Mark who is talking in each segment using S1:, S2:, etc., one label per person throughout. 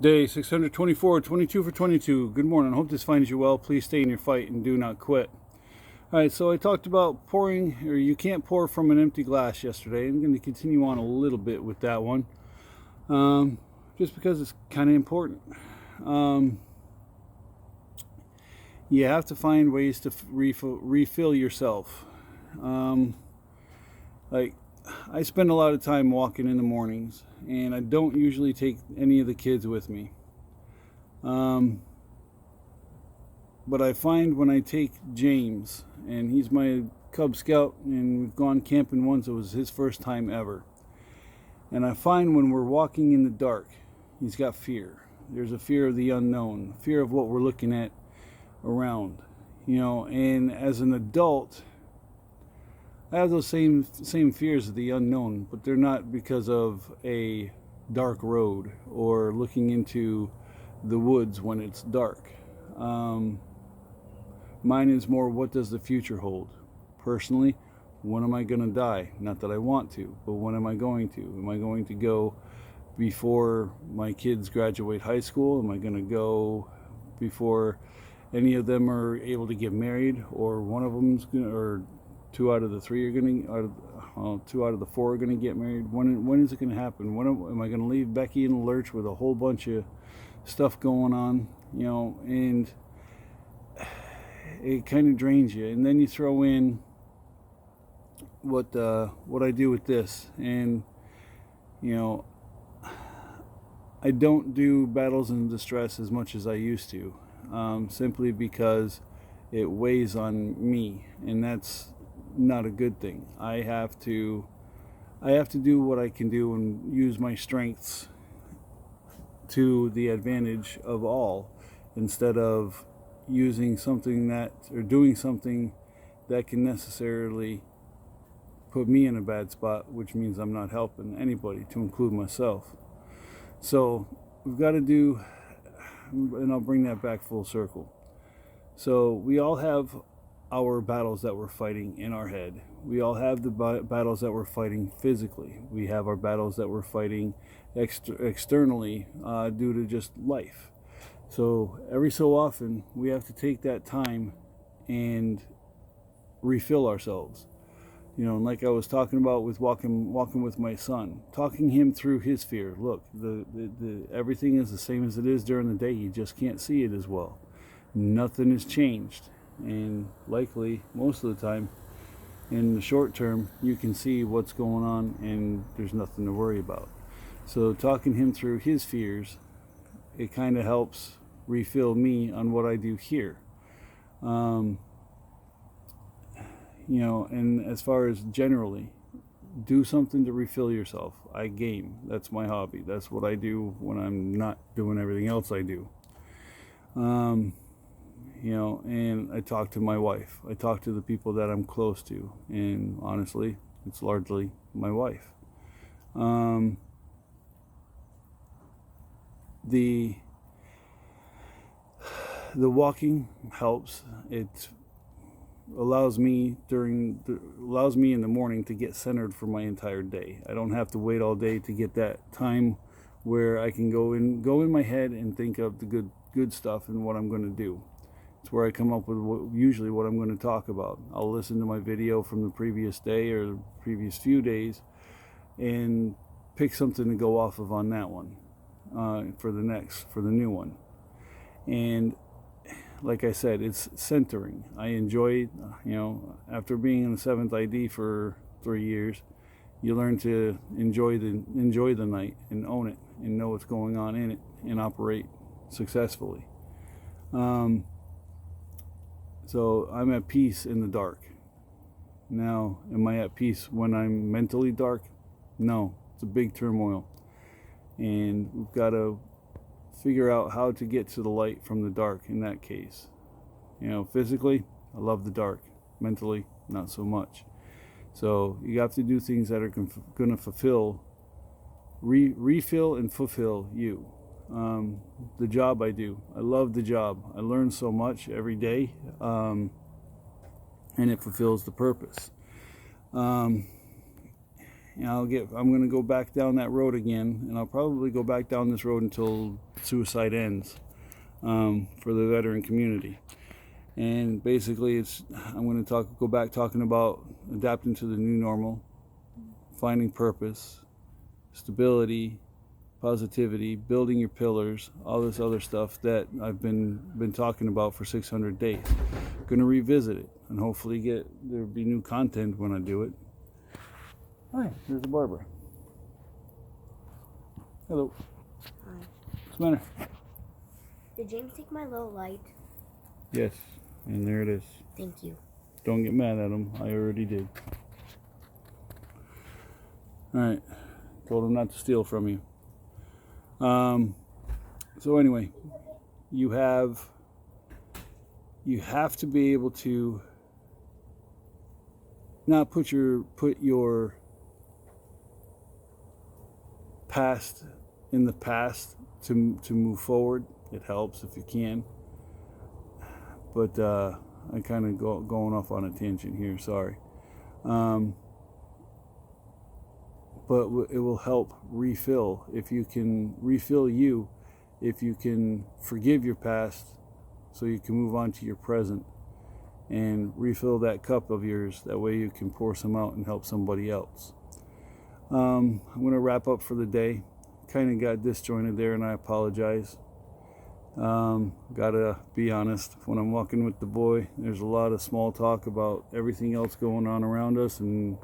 S1: Day 624, 22 for 22. Good morning. I hope this finds you well. Please stay in your fight and do not quit. All right, so I talked about pouring, or you can't pour from an empty glass yesterday. I'm going to continue on a little bit with that one, just because it's kind of important. You have to find ways to refill yourself. Like, I spend a lot of time walking in the mornings, and I don't usually take any of the kids with me. But I find when I take James, and he's my Cub Scout, and we've gone camping once, it was his first time ever. And I find when we're walking in the dark, he's got fear. There's a fear of the unknown, fear of what we're looking at around, and as an adult, I have those same fears of the unknown, but they're not because of a dark road or looking into the woods when it's dark. Mine is more, what does the future hold? Personally, when am I going to die? Not that I want to, but when am I going to? Am I going to go before my kids graduate high school? Am I going to go before any of them are able to get married, or one of them's going to, or two out of the three are going to, 2 out of the 4 are going to get married? When is it going to happen? When am I going to leave Becky in the lurch with a whole bunch of stuff going on? And it kind of drains you. And then you throw in what I do with this, and I don't do battles in distress as much as I used to, simply because it weighs on me, and that's not a good thing. I have to do what I can do and use my strengths to the advantage of all, instead of using something that, or doing something that can necessarily put me in a bad spot, which means I'm not helping anybody, to include myself. So we've got to do, and I'll bring that back full circle. So we all have our battles that we're fighting in our head. We all have the battles that we're fighting physically. We have our battles that we're fighting externally, due to just life. So every so often, we have to take that time and refill ourselves. And like I was talking about with walking with my son, talking him through his fear. Look, the everything is the same as it is during the day. You just can't see it as well. Nothing has changed, and likely most of the time, in the short term, you can see what's going on, and there's nothing to worry about. So talking him through his fears, it kind of helps refill me on what I do here. And as far as generally, do something to refill yourself. I game. That's my hobby. That's what I do when I'm not doing everything else I do. And I talk to my wife. I talk to the people that I'm close to. And honestly, it's largely my wife. The walking helps. It allows me in the morning to get centered for my entire day. I don't have to wait all day to get that time where I can go in my head and think of the good stuff and what I'm going to do. It's where I come up with usually what I'm going to talk about. I'll listen to my video from the previous day or the previous few days and pick something to go off of on that one, for the new one. And like I said, it's centering. I enjoy, after being in the 7th ID for 3 years, you learn to enjoy the night and own it and know what's going on in it and operate successfully. So I'm at peace in the dark. Now, am I at peace when I'm mentally dark? No, it's a big turmoil. And we've got to figure out how to get to the light from the dark in that case. Physically, I love the dark. Mentally, not so much. So you have to do things that are going to fulfill, refill and fulfill you. The job I do, I love the job. I learn so much every day, and it fulfills the purpose. and I'm going to go back down that road again, and I'll probably go back down this road until suicide ends, for the veteran community. And basically I'm going to go back talking about adapting to the new normal, finding purpose, stability, positivity, building your pillars, all this other stuff that I've been talking about for 600 days. I'm going to revisit it and hopefully there'll be new content when I do it. Hi, there's the Barbara. Hello.
S2: Hi.
S1: What's the matter?
S2: Did James take my little light?
S1: Yes, and there it is.
S2: Thank you.
S1: Don't get mad at him. I already did. Alright. Told him not to steal from you. So anyway, you have to be able to not put your past in the past to move forward. It helps if you can. But I kind of going off on a tangent here. Sorry. But it will help refill if you can refill you, if you can forgive your past, so you can move on to your present and refill that cup of yours. That way you can pour some out and help somebody else. I'm going to wrap up for the day. Kind of got disjointed there, and I apologize. Gotta be honest, when I'm walking with the boy, there's a lot of small talk about everything else going on around us, and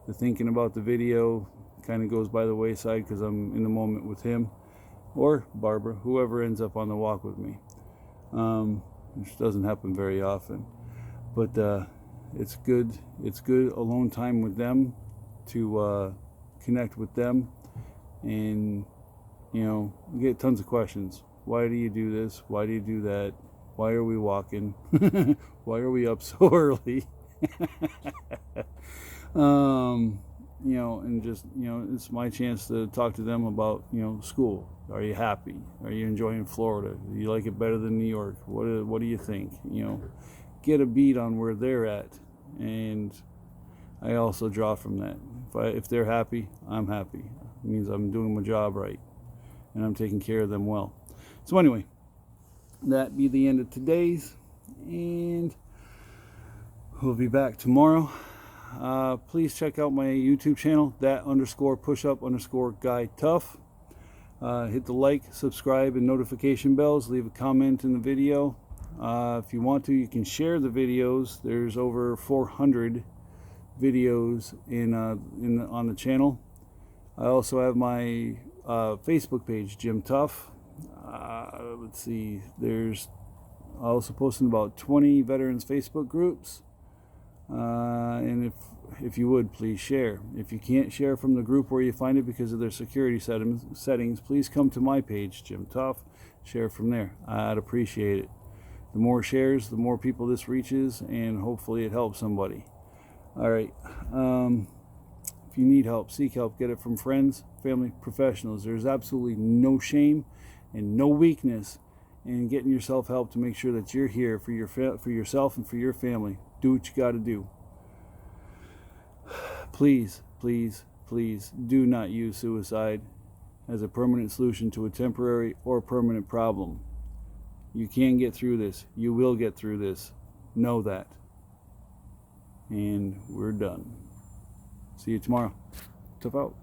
S1: the thinking about the video kind of goes by the wayside because I'm in the moment with him or Barbara, whoever ends up on the walk with me, which doesn't happen very often. But it's good alone time with them, to connect with them, and we get tons of questions. Why do you do this? Why do you do that? Why are we walking? Why are we up so early? And just, it's my chance to talk to them about, school. Are you happy? Are you enjoying Florida? Do you like it better than New York? What do you think? Get a beat on where they're at. And I also draw from that. If they're happy, I'm happy. It means I'm doing my job right, and I'm taking care of them well. So anyway, that be the end of today's, and we'll be back tomorrow. Please check out my YouTube channel, _push_up_guy tough. Hit the like, subscribe, and notification bells. Leave a comment in the video. If you want to, you can share the videos. There's over 400 videos on the channel. I also have my Facebook page, Jim Tough. Let's see, I also posting about 20 veterans Facebook groups. And if you would, please share. If you can't share from the group where you find it because of their security settings, please come to my page, Jim Tough. Share from there. I'd appreciate it. The more shares, the more people this reaches, and hopefully it helps somebody. All right. If you need help, seek help. Get it from friends, family, professionals. There's absolutely no shame and no weakness in getting yourself help to make sure that you're here for yourself and for your family. Do what you got to do. Please, please, please do not use suicide as a permanent solution to a temporary or permanent problem. You can get through this. You will get through this. Know that. And we're done. See you tomorrow. Tough out.